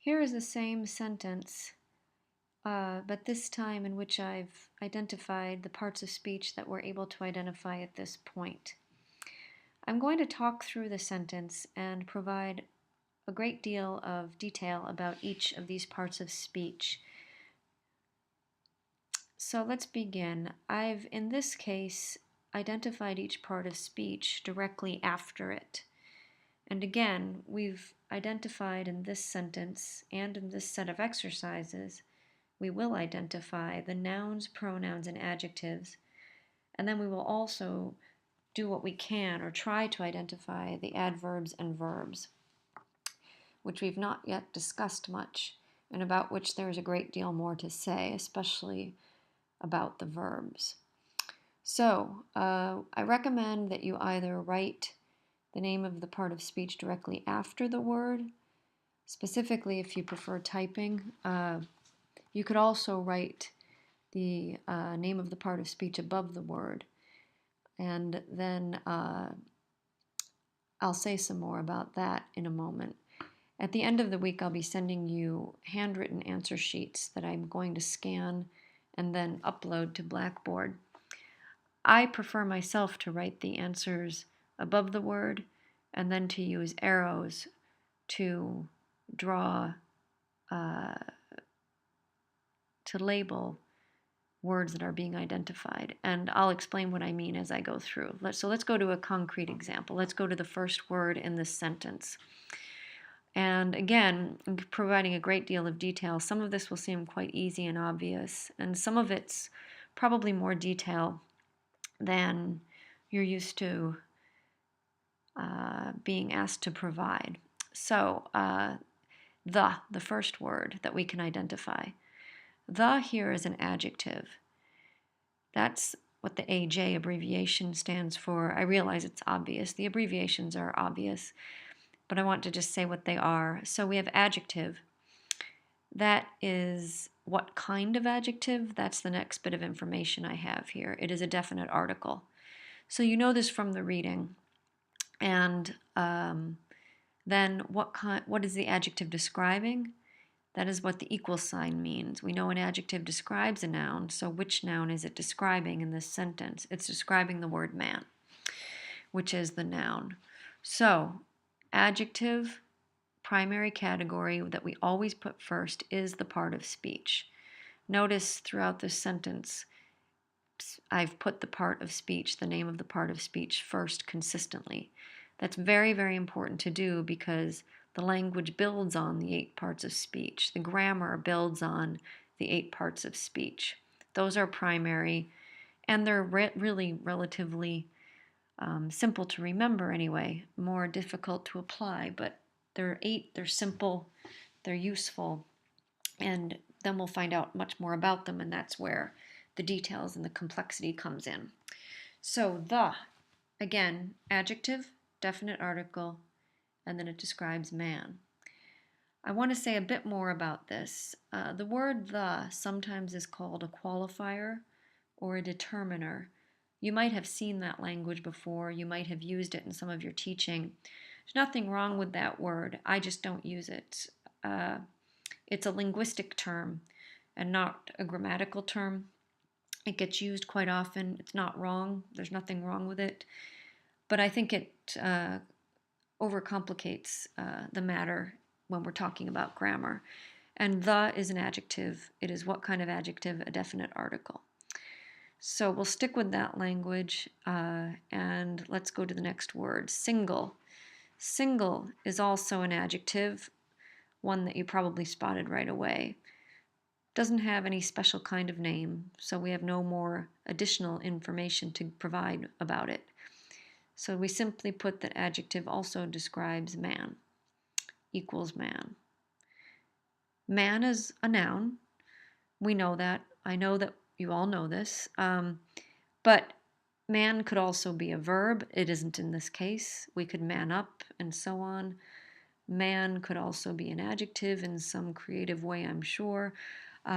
Here is the same sentence, but this time in which I've identified the parts of speech that we're able to identify at this point. I'm going to talk through the sentence and provide a great deal of detail about each of these parts of speech. So let's begin. I've, in this case, identified each part of speech directly after it. And again, we've identified in this sentence and in this set of exercises, we will identify the nouns, pronouns, and adjectives. And then we will also do what we can or try to identify the adverbs and verbs, which we've not yet discussed much and about which there is a great deal more to say, especially about the verbs. So I recommend that you either write the name of the part of speech directly after the word. Specifically, if you prefer typing, you could also write the name of the part of speech above the word. And then I'll say some more about that in a moment. At the end of the week, I'll be sending you handwritten answer sheets that I'm going to scan and then upload to Blackboard. I prefer myself to write the answers above the word and then to use arrows to draw, to label words that are being identified. And I'll explain what I mean as I go through. So let's go to a concrete example. Let's go to the first word in this sentence. And again, I'm providing a great deal of detail. Some of this will seem quite easy and obvious, and some of it's probably more detail than you're used to being asked to provide. So the first word that we can identify. The here is an adjective. That's what the AJ abbreviation stands for. I realize it's obvious. The abbreviations are obvious, but I want to just say what they are. So we have adjective. That is what kind of adjective? That's the next bit of information I have here. It is a definite article. So you know this from the reading. And then what is the adjective describing? That is what the equal sign means. We know an adjective describes a noun, so which noun is it describing in this sentence? It's describing the word man, which is the noun. So, adjective, primary category that we always put first is the part of speech. Notice throughout this sentence, I've put the part of speech, the name of the part of speech first consistently. That's very, very important to do because the language builds on the 8 parts of speech. The grammar builds on the 8 parts of speech. Those are primary, and they're really relatively simple to remember anyway, more difficult to apply, but they're 8, they're simple, they're useful, and then we'll find out much more about them, and that's where the details and the complexity comes in. So the, again, adjective, definite article, and then it describes man. I want to say a bit more about this. The word the sometimes is called a qualifier or a determiner. You might have seen that language before. You might have used it in some of your teaching. There's nothing wrong with that word. I just don't use it. It's a linguistic term and not a grammatical term. It gets used quite often. It's not wrong. There's nothing wrong with it. But I think it overcomplicates the matter when we're talking about grammar. And the is an adjective. It is what kind of adjective? A definite article. So we'll stick with that language and let's go to the next word, single. Single is also an adjective, one that you probably spotted right away. Doesn't have any special kind of name, so we have no more additional information to provide about it. So we simply put that adjective also describes man, equals man. Man is a noun. We know that. I know that you all know this. But man could also be a verb. It isn't in this case. We could man up and so on. Man could also be an adjective in some creative way, I'm sure.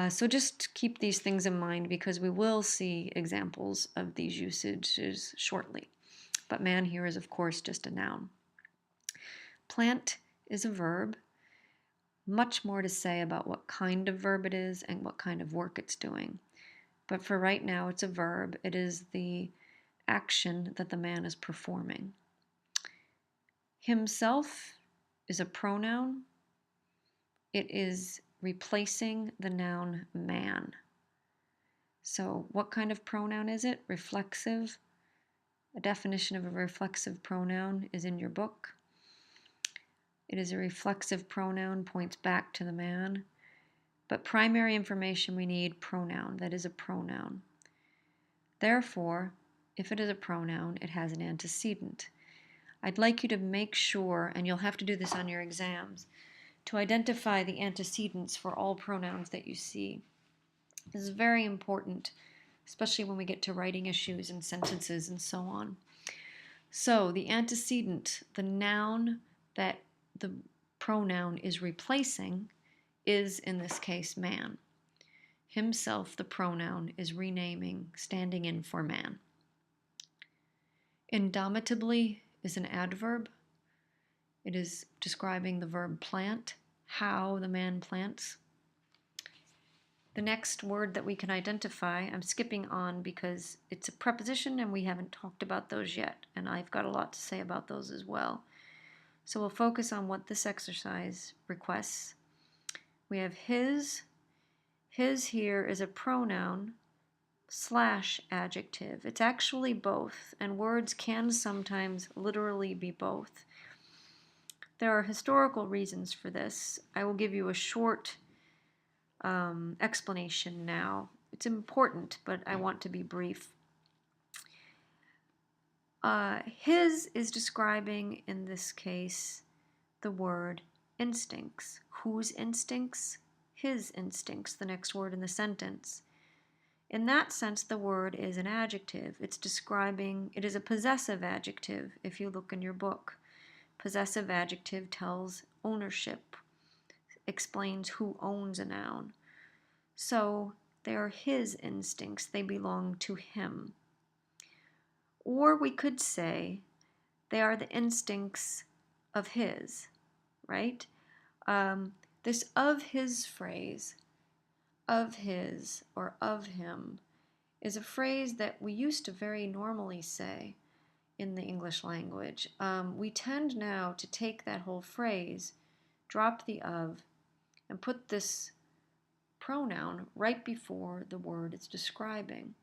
So just keep these things in mind because we will see examples of these usages shortly. But man here is, of course, just a noun. Plant is a verb. much more to say about what kind of verb it is and what kind of work it's doing. But for right now, it's a verb. It is the action that the man is performing. Himself is a pronoun. It is replacing the noun man. So what kind of pronoun is it? Reflexive. A definition of a reflexive pronoun is in your book. It is a reflexive pronoun, points back to the man. But primary information we need, pronoun. That is a pronoun. Therefore, if it is a pronoun, it has an antecedent. I'd like you to make sure, and you'll have to do this on your exams, to identify the antecedents for all pronouns that you see. This is very important, especially when we get to writing issues and sentences and so on. So the antecedent, the noun that the pronoun is replacing, is in this case man. Himself, the pronoun, is renaming, standing in for man. Indomitably is an adverb. It is describing the verb plant, how the man plants. The next word that we can identify, I'm skipping on because it's a preposition and we haven't talked about those yet, and I've got a lot to say about those as well. So we'll focus on what this exercise requests. We have his. His here is a pronoun / adjective. It's actually both, and words can sometimes literally be both. There are historical reasons for this. I will give you a short explanation now. It's important, but I want to be brief. His is describing, in this case, the word instincts. Whose instincts? His instincts, the next word in the sentence. In that sense, the word is an adjective. It's describing, it is a possessive adjective, if you look in your book. Possessive adjective tells ownership, explains who owns a noun. So they are his instincts, they belong to him. Or we could say they are the instincts of his, right? This of his phrase, of his or of him, is a phrase that we used to very normally say in the English language. We tend now to take that whole phrase, drop the of, and put this pronoun right before the word it's describing.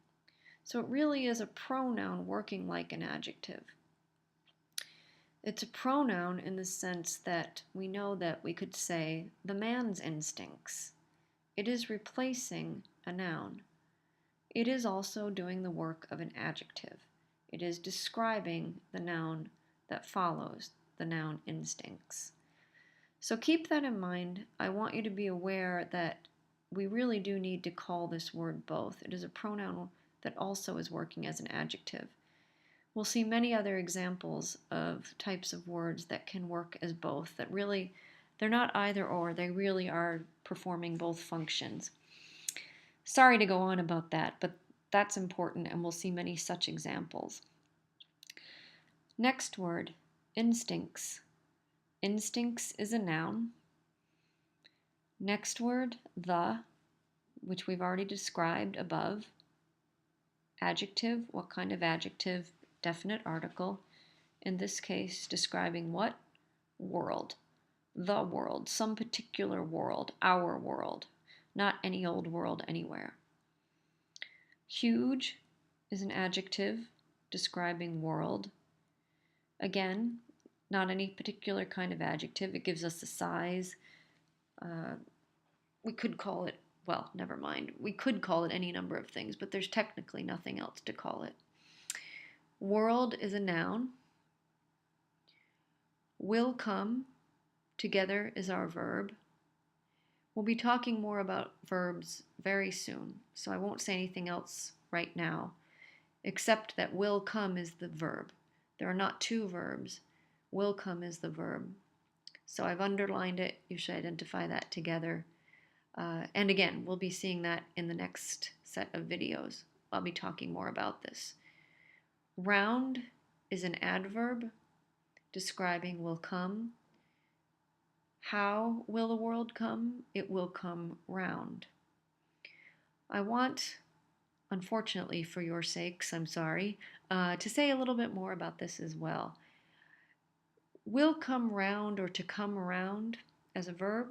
So it really is a pronoun working like an adjective. It's a pronoun in the sense that we know that we could say the man's instincts. It is replacing a noun. It is also doing the work of an adjective. It is describing the noun that follows, the noun instincts. So keep that in mind. I want you to be aware that we really do need to call this word both. It is a pronoun that also is working as an adjective. We'll see many other examples of types of words that can work as both, that really, they're not either or, they really are performing both functions. Sorry to go on about that, but that's important, and we'll see many such examples. Next word, instincts. Instincts is a noun. Next word, the, which we've already described above. Adjective, what kind of adjective? Definite article. In this case, describing what? World. The world, some particular world, our world, not any old world anywhere. Huge is an adjective describing world. Again, not any particular kind of adjective. It gives us the size. We could call it, well, never mind. We could call it any number of things, but there's technically nothing else to call it. World is a noun. Will come, together, is our verb. We'll be talking more about verbs very soon, so I won't say anything else right now, except that will come is the verb. There are not two verbs. Will come is the verb. So I've underlined it. You should identify that together. And again, we'll be seeing that in the next set of videos. I'll be talking more about this. Round is an adverb describing will come. How will the world come? It will come round. I want, unfortunately for your sakes, I'm sorry, to say a little bit more about this as well. Will come round, or to come around as a verb.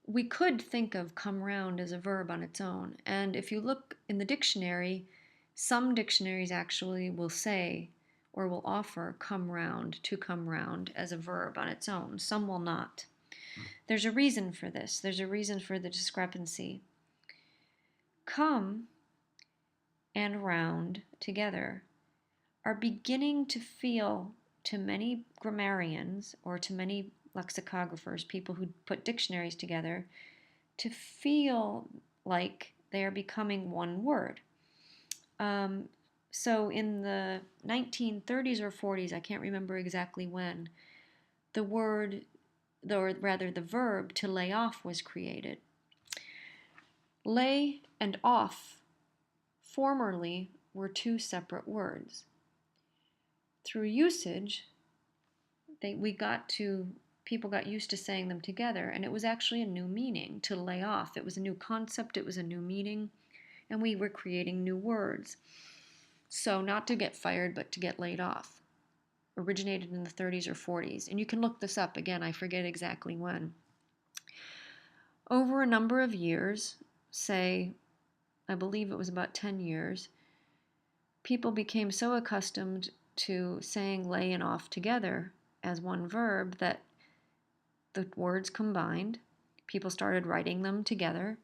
We could think of come round as a verb on its own. And if you look in the dictionary, some dictionaries actually will say or will offer come round, to come round as a verb on its own. Some will not. There's a reason for this. There's a reason for the discrepancy. Come and round together are beginning to feel, to many grammarians or to many lexicographers, people who put dictionaries together, to feel like they are becoming one word. So in the 1930s or 40s, I can't remember exactly when, the word, or rather the verb to lay off was created. Lay and off formerly were two separate words. Through usage, people got used to saying them together, and it was actually a new meaning to lay off. It was a new concept, it was a new meaning, and we were creating new words. So not to get fired, but to get laid off. Originated in the 30s or 40s. And you can look this up again, I forget exactly when. Over a number of years, say, I believe it was about 10 years, people became so accustomed to saying lay and off together as one verb that the words combined. People started writing them together.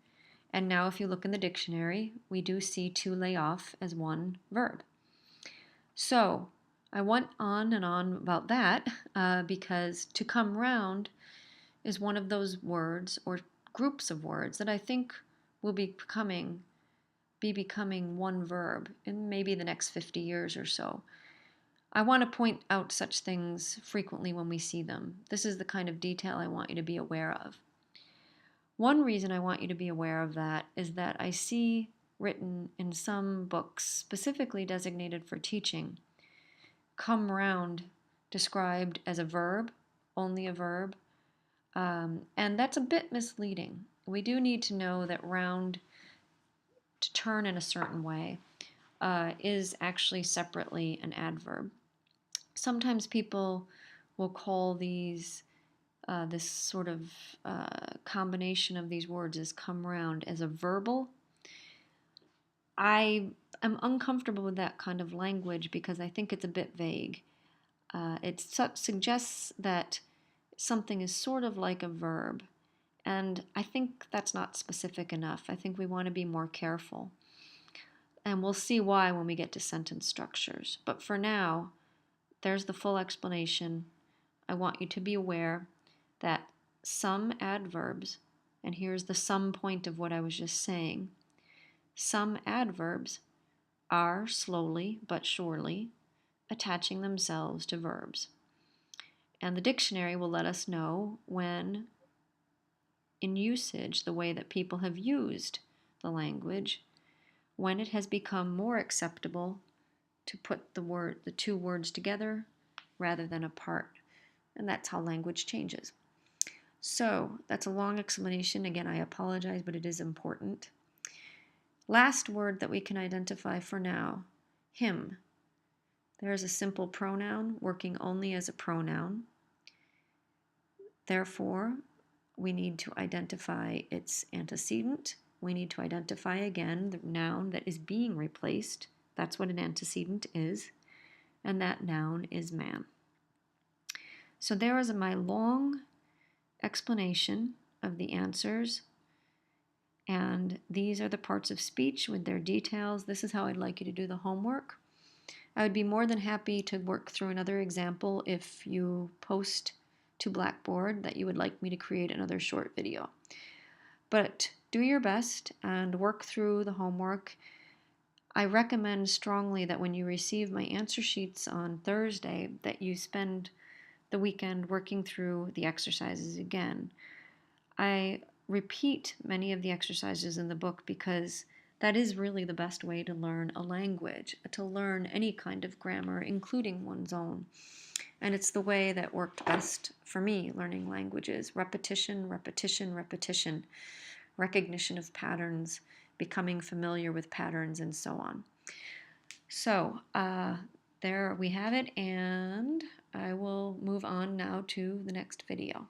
And now if you look in the dictionary, we do see to lay off as one verb. So I went on and on about that because to come round is one of those words or groups of words that I think will be becoming one verb in maybe the next 50 years or so. I want to point out such things frequently when we see them. This is the kind of detail I want you to be aware of. One reason I want you to be aware of that is that I see written in some books specifically designated for teaching, come round described as a verb, only a verb, and that's a bit misleading. We do need to know that round, to turn in a certain way, is actually separately an adverb. Sometimes people will call these this sort of combination of these words as come round as a verbal. I am uncomfortable with that kind of language because I think it's a bit vague. It suggests that something is sort of like a verb, and I think that's not specific enough. I think we want to be more careful. And we'll see why when we get to sentence structures. But for now, there's the full explanation. I want you to be aware that some adverbs, and here's the sum point of what I was just saying, some adverbs are slowly but surely attaching themselves to verbs. And the dictionary will let us know when, in usage, the way that people have used the language, when it has become more acceptable to put the two words together rather than apart. And that's how language changes. So that's a long explanation. Again, I apologize, but it is important. Last word that we can identify for now, him. There is a simple pronoun working only as a pronoun. Therefore, we need to identify its antecedent. We need to identify again the noun that is being replaced. That's what an antecedent is. And that noun is man. So there is my long explanation of the answers. And these are the parts of speech with their details. This is how I'd like you to do the homework. I would be more than happy to work through another example if you post to Blackboard that you would like me to create another short video. But do your best and work through the homework. I recommend strongly that when you receive my answer sheets on Thursday, that you spend the weekend working through the exercises again. I repeat many of the exercises in the book because that is really the best way to learn a language, to learn any kind of grammar, including one's own. And it's the way that worked best for me learning languages. Repetition, repetition, repetition, recognition of patterns, becoming familiar with patterns, and so on. So there we have it, and I will move on now to the next video.